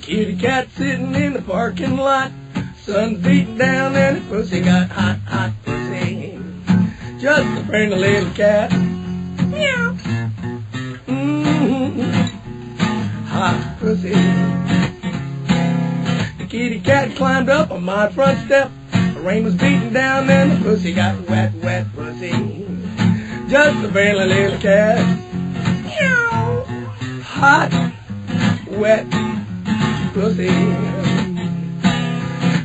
Kitty cat sitting in the parking lot. Sun's beating down and the pussy got hot, hot pussy. Just a friendly little cat. Meow. Hot pussy. The kitty cat climbed up on my front step. The rain was beating down and the pussy got wet, wet pussy. Just a friendly little cat. Meow. Hot, wet pussy.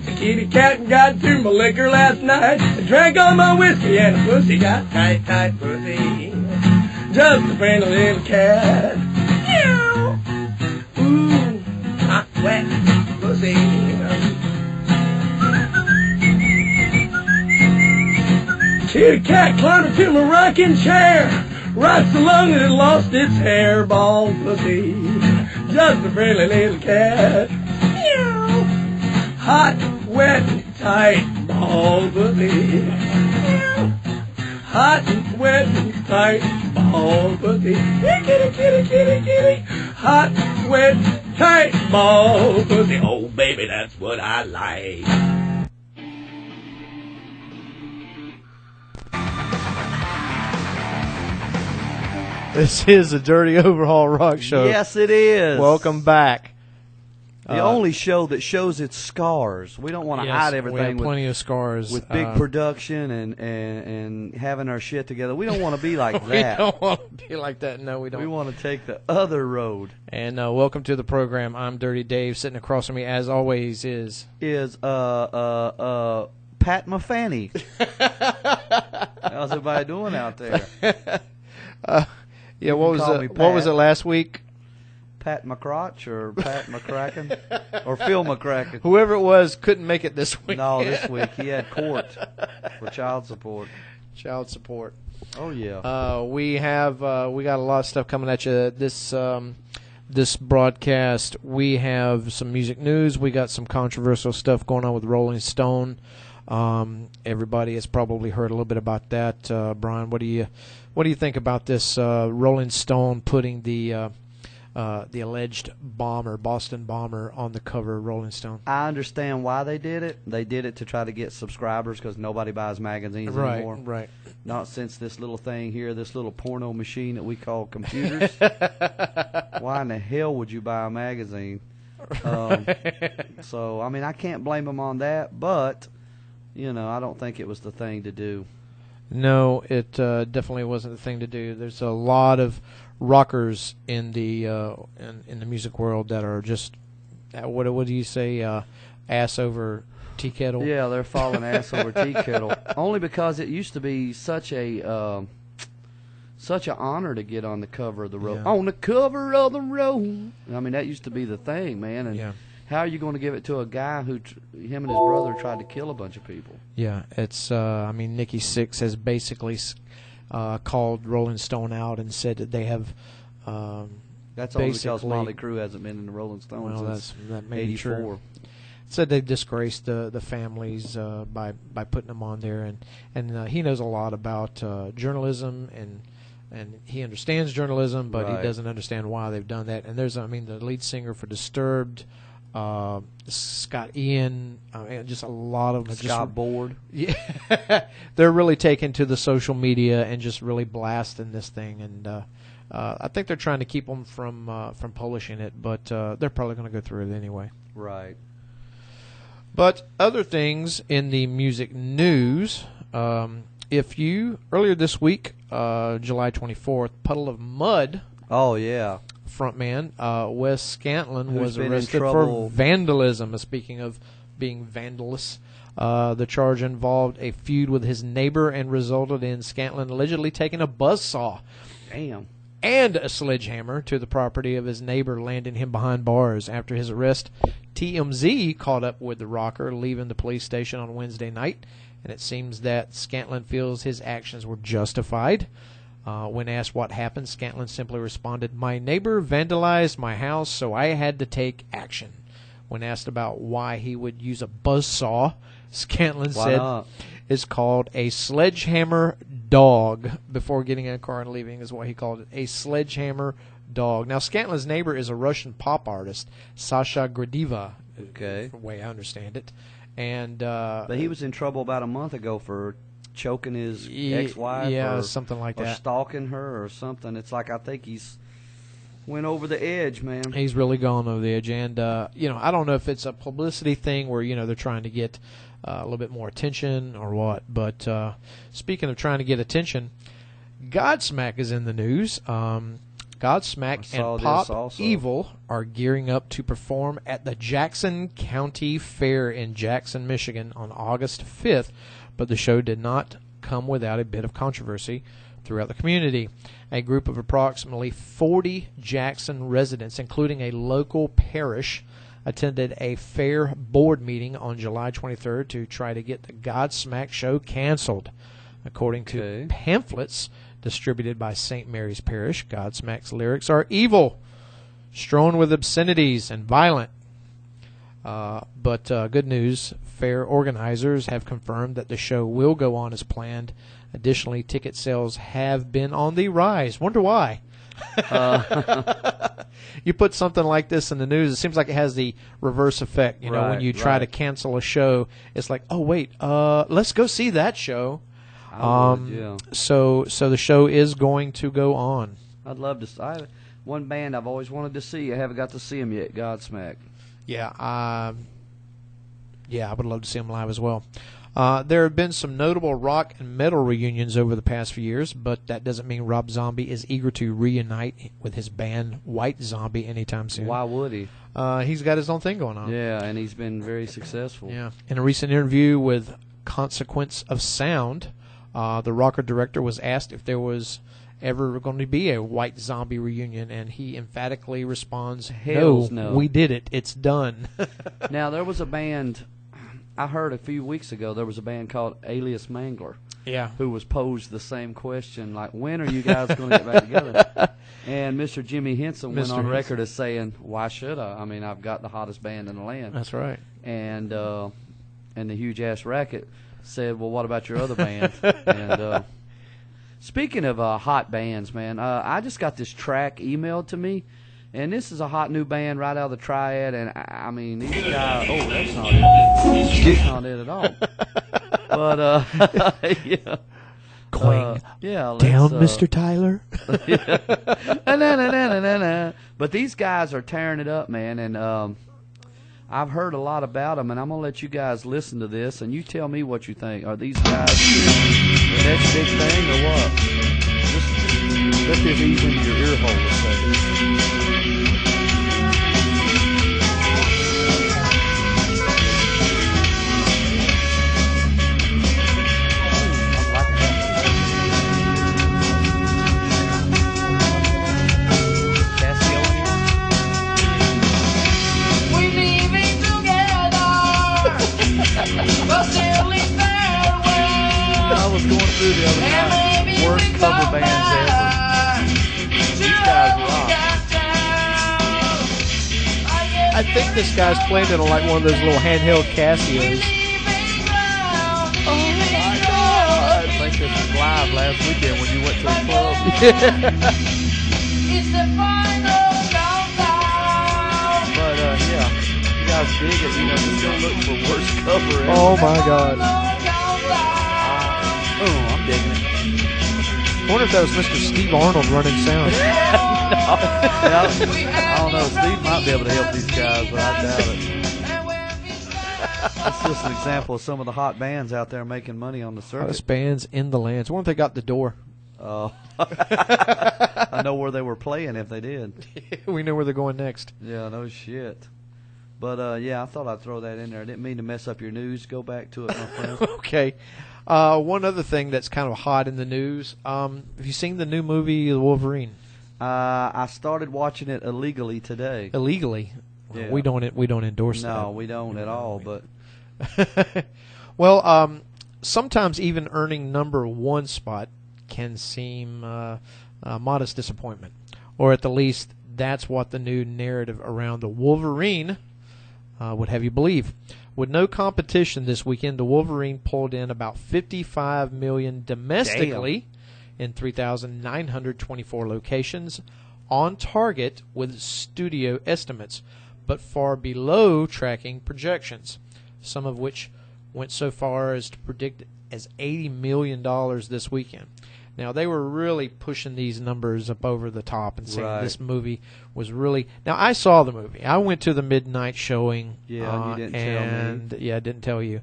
The kitty cat got to my liquor last night and drank all my whiskey and the pussy got tight, tight pussy. Just a friendly little cat. Meow. Ooh, hot, wet pussy. Kitty cat climbed into my rocking chair, right so long that it lost its hair. Bald pussy, just a friendly little cat. Meow. Hot, wet, tight, bald pussy. Meow. Hot, wet, tight, bald pussy. Kitty, kitty, kitty, kitty. Hot, wet, tight, bald pussy. Oh, baby, that's what I like. This is a Dirty Overhaul Rock Show. Yes, it is. Welcome back. The only show that shows its scars. We don't want to hide everything. We have plenty of scars. With big production and having our shit together. We don't want to be like that. We don't want to be like that. No, we don't. We want to take the other road. And welcome to the program. I'm Dirty Dave. Sitting across from me, as always, is Pat Mafanny. How's everybody doing out there? Yeah, what was it last week? Pat McCrotch or Pat McCracken or Phil McCracken? Whoever it was couldn't make it this week. No, this week he had court for child support. Child support. Oh yeah. We got a lot of stuff coming at you this broadcast. We have some music news. We got some controversial stuff going on with Rolling Stone. Everybody has probably heard a little bit about that. Brian, what do you think about this Rolling Stone putting the alleged bomber, Boston bomber, on the cover of Rolling Stone? I understand why they did it. They did it to try to get subscribers because nobody buys magazines anymore. Right. Not since this little thing here, this little porno machine that we call computers. Why in the hell would you buy a magazine? So, I mean, I can't blame them on that, but, you know, I don't think it was the thing to do. No, it definitely wasn't the thing to do. There's a lot of rockers in the in the music world that are just what do you say, ass over tea kettle? Yeah, they're falling ass over tea kettle. Only because it used to be such an honor to get on the cover of the road. Yeah. On the cover of the road. I mean, that used to be the thing, man. And yeah. How are you going to give it to a guy who, him and his brother tried to kill a bunch of people? Yeah, it's, I mean, Nikki Sixx has basically called Rolling Stone out and said that they have that's only because Motley Crue hasn't been in the Rolling Stones since that may be 84. True. Said they've disgraced the families by putting them on there, and he knows a lot about journalism and he understands journalism, but right. He doesn't understand why they've done that. And there's, I mean, the lead singer for Disturbed, Scott Ian, just a lot of Scott Board. Yeah, they're really taking to the social media and just really blasting this thing, and I think they're trying to keep them from publishing it, but they're probably going to go through it anyway. Right. But other things in the music news, earlier this week, July 24th, Puddle of Mud. Oh yeah. Frontman Wes Scantlin was been arrested for vandalism. Speaking of being vandalous, the charge involved a feud with his neighbor and resulted in Scantlin allegedly taking a buzzsaw and a sledgehammer to the property of his neighbor, landing him behind bars. After his arrest, TMZ caught up with the rocker leaving the police station on Wednesday night, and it seems that Scantlin feels his actions were justified. When asked what happened, Scantlin simply responded, "My neighbor vandalized my house, so I had to take action." When asked about why he would use a buzzsaw, Scantlin said, "It's called a sledgehammer dog before getting in a car and leaving, is what he called it. A sledgehammer dog. Now, Scantlin's neighbor is a Russian pop artist, Sasha Gradiva, Okay. the way I understand it. And But he was in trouble about a month ago for choking his ex-wife, yeah, or something like or that. stalking her or something. It's like I think he's went over the edge, man. He's really gone over the edge, and I don't know if it's a publicity thing where they're trying to get a little bit more attention or what. But speaking of trying to get attention, Godsmack is in the news. Godsmack and Pop Evil are gearing up to perform at the Jackson County Fair in Jackson, Michigan on August 5th, but the show did not come without a bit of controversy throughout the community. A group of approximately 40 Jackson residents, including a local parish, attended a fair board meeting on July 23rd to try to get the Godsmack show canceled. According to pamphlets distributed by St. Mary's Parish, Godsmack's lyrics are evil, strewn with obscenities, and violent. But good news, fair organizers have confirmed that the show will go on as planned. Additionally, ticket sales have been on the rise. Wonder why? You put something like this in the news, it seems like it has the reverse effect. When you try to cancel a show, it's like, oh wait, let's go see that show. So the show is going to go on. I'd love to. One band I've always wanted to see. I haven't got to see them yet. Godsmack. Yeah, I would love to see them live as well. There have been some notable rock and metal reunions over the past few years, but that doesn't mean Rob Zombie is eager to reunite with his band White Zombie anytime soon. Why would he? He's got his own thing going on. Yeah, and he's been very successful. Yeah. In a recent interview with Consequence of Sound, the rocker director was asked if there was ever going to be a White Zombie reunion, and he emphatically responds, no, we did it. It's done. Now, there was a band, I heard a few weeks ago, there was a band called Alias Mangler. Yeah. Who was posed the same question, like, when are you guys going to get back together? And Mr. Jimmy Henson went on record as saying, why should I? I mean, I've got the hottest band in the land. That's right. And the Huge Ass Racket said, well, what about your other band? And speaking of hot bands, man, I just got this track emailed to me, and this is a hot new band right out of the Triad, and I mean, these guys, oh, that's not it. That's not it at all. But, yeah. Quang. Yeah, down, Mr. Tyler. But these guys are tearing it up, man, and I've heard a lot about them, and I'm going to let you guys listen to this, and you tell me what you think. Are these guys the next big thing, or what? Just let this ease into your ear hole a second. I was going through the other night, worst cover bands ever. These guys rock. I think this guy's playing it on like one of those little handheld Casios. Oh my God! I think this was live last weekend when you went to the club. But yeah, you guys dig it. Just go look for worst cover ever. Oh my God. Oh, I'm digging it. I wonder if that was Mr. Steve Arnold running sound. I don't know. Steve might be able to help these guys, but I doubt it. That's just an example of some of the hot bands out there making money on the circuit. Hottest bands in the land. So I wonder if they got the door. Oh. I know where they were playing if they did. We know where they're going next. Yeah, no shit. But, yeah, I thought I'd throw that in there. I didn't mean to mess up your news. Go back to it, my friend. Okay. One other thing that's kind of hot in the news. Have you seen the new movie, The Wolverine? I started watching it illegally today. Illegally? Yeah. We don't endorse that. No, we don't at all. But well, sometimes even earning number one spot can seem a modest disappointment, or at the least that's what the new narrative around the Wolverine would have you believe. With no competition this weekend, the Wolverine pulled in about $55 million domestically in 3,924 locations, on target with studio estimates, but far below tracking projections, some of which went so far as to predict as $80 million this weekend. Now, they were really pushing these numbers up over the top and saying this movie was really... Now, I saw the movie. I went to the midnight showing. Yeah, you didn't tell me. Yeah, I didn't tell you.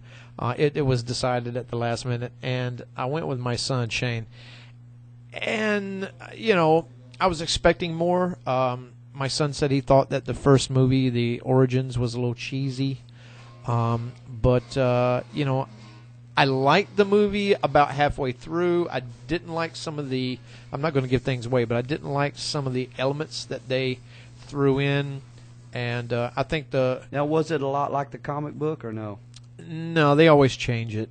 It was decided at the last minute, and I went with my son, Shane. And, you know, I was expecting more. My son said he thought that the first movie, The Origins, was a little cheesy. But you know, I liked the movie about halfway through. I didn't like some of the... I'm not going to give things away, but I didn't like some of the elements that they threw in. And I think the... Now, was it a lot like the comic book or no? No, they always change it,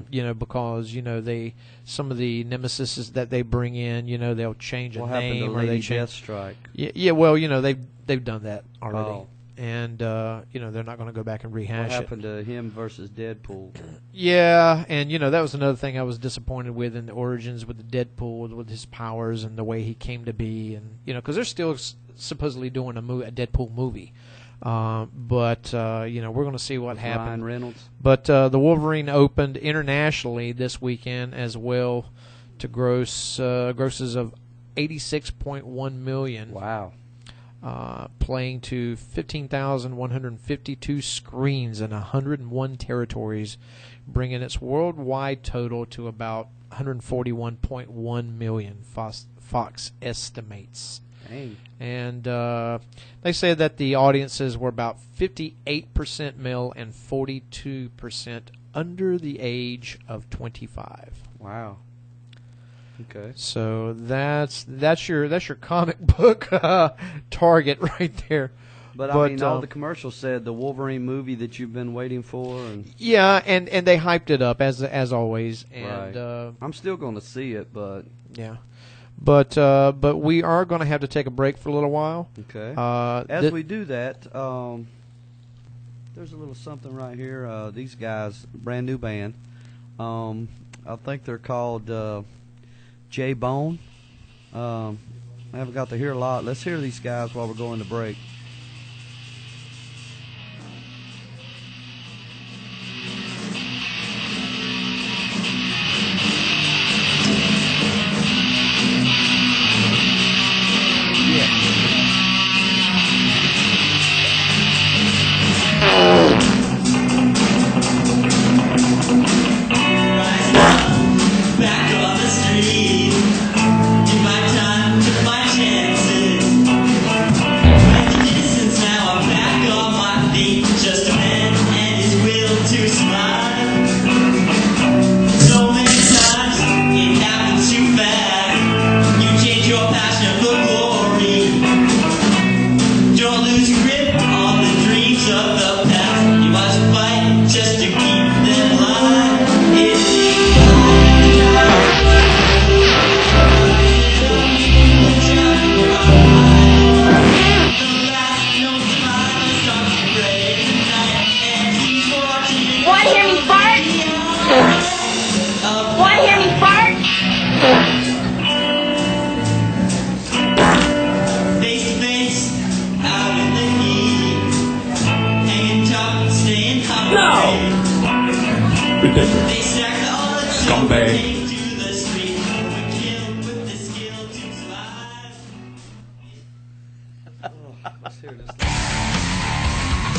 you know, because, you know, some of the nemesis that they bring in, you know, they'll change a name or they change... Deathstrike? Yeah, well, you know, they've done that already. Oh. And, you know, they're not going to go back and rehash it. What happened to him versus Deadpool? Yeah, and, you know, that was another thing I was disappointed with in the Origins with the Deadpool, with his powers and the way he came to be. And, you know, because they're still supposedly doing a Deadpool movie. But you know, we're going to see what happens. Ryan Reynolds. But the Wolverine opened internationally this weekend as well to grosses of $86.1 million. Wow. Playing to 15,152 screens in 101 territories, bringing its worldwide total to about 141.1 million. Fox estimates. Dang. And they say that the audiences were about 58% male and 42% under the age of 25. Wow. Okay. So that's your comic book target right there. But I mean, all the commercials said the Wolverine movie that you've been waiting for, and yeah, and they hyped it up as always. And right. I'm still going to see it, but yeah. But we are going to have to take a break for a little while. Okay. As we do that, there's a little something right here. These guys, brand new band. I think they're called J-Bone. I haven't got to hear a lot. Let's hear these guys while we're going to break.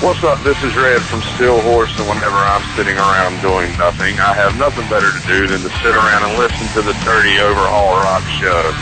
What's up? This is Red from DOHRS, and whenever I'm sitting around doing nothing, I have nothing better to do than to sit around and listen to the Dirty Overhaul Rock Show.